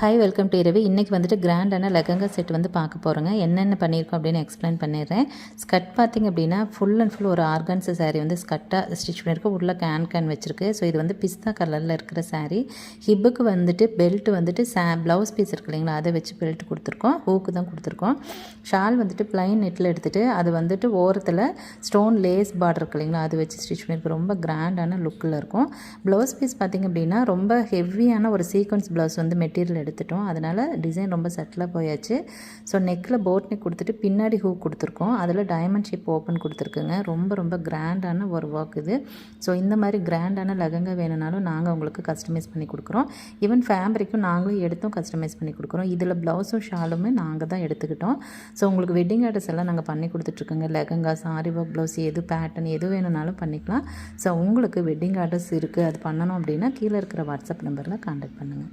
Hi welcome to இரவு. இன்றைக்கி வந்துட்டு கிராண்டான லெஹங்கா செட் வந்து பார்க்க போகிறோங்க. என்னென்ன பண்ணியிருக்கோம் அப்படின்னு எக்ஸ்பிளைன் பண்ணிடுறேன். ஸ்கர்ட் பார்த்திங்க அப்படின்னா ஃபுல் அண்ட் ஃபுல் ஒரு ஆர்கான்ஸா சாரீ வந்து ஸ்கர்ட்டாக ஸ்டிச் பண்ணியிருக்கு. உள்ள கேன் வச்சுருக்கு. ஸோ இது வந்து பிஸ்தா கலரில் இருக்கிற சாரீ. ஹிப்புக்கு வந்துட்டு பெல்ட் வந்துட்டு ப்ளவுஸ் பீஸ் இருக்கு இல்லைங்களா, அதை வச்சு பெல்ட் கொடுத்துருக்கோம். ஹூக்கு தான் கொடுத்துருக்கோம். ஷால் வந்துட்டு ப்ளைன் நெட்டில் எடுத்துகிட்டு அது வந்துட்டு ஓரத்தில் ஸ்டோன் லேஸ் பார்டர் இருக்கு இல்லைங்களா, அது வச்சு ஸ்டிச் பண்ணியிருக்கு. ரொம்ப கிராண்டான லுக்கில் இருக்கும். ப்ளவுஸ் பீஸ் பார்த்திங்க அப்படின்னா ரொம்ப ஹெவியான ஒரு சீக்வன்ஸ் ப்ளவுஸ் வந்து மெட்டீரியல் எடுத்துட்டோம். அதனால் டிசைன் ரொம்ப செட்டிலாக போயாச்சு. ஸோ நெக்கில் போட் நெக் கொடுத்துட்டு பின்னாடி ஹூக் கொடுத்துருக்கோம். அதில் டைமண்ட் ஷேப் ஓப்பன் கொடுத்துருக்குங்க. ரொம்ப கிராண்டான ஒரு ஒர்க் இது. ஸோ இந்த மாதிரி கிராண்டான லெஹங்கா வேணும்னாலும் நாங்கள் உங்களுக்கு கஸ்டமைஸ் பண்ணி கொடுக்குறோம். ஈவன் ஃபேப்ரிக்கும் நாங்களும் எடுத்தும் கஸ்டமைஸ் பண்ணி கொடுக்குறோம். இதில் ப்ளவுஸும் ஷாலுமே நாங்கள் தான் எடுத்துக்கிட்டோம். ஸோ உங்களுக்கு வெட்டிங் ஆர்டர்ஸ் எல்லாம் நாங்கள் பண்ணி கொடுத்துட்ருக்கோங்க. லெஹங்கா, சாரி ஒர்க், ப்ளவுஸ் எது பேட்டர்ன் எது வேணும்னாலும் பண்ணிக்கலாம். ஸோ உங்களுக்கு வெட்டிங் ஆர்டர்ஸ் இருக்குது, அது பண்ணணும் அப்படின்னா கீழே இருக்கிற வாட்ஸ்அப் நம்பரில் கான்டாக்ட் பண்ணுங்கள்.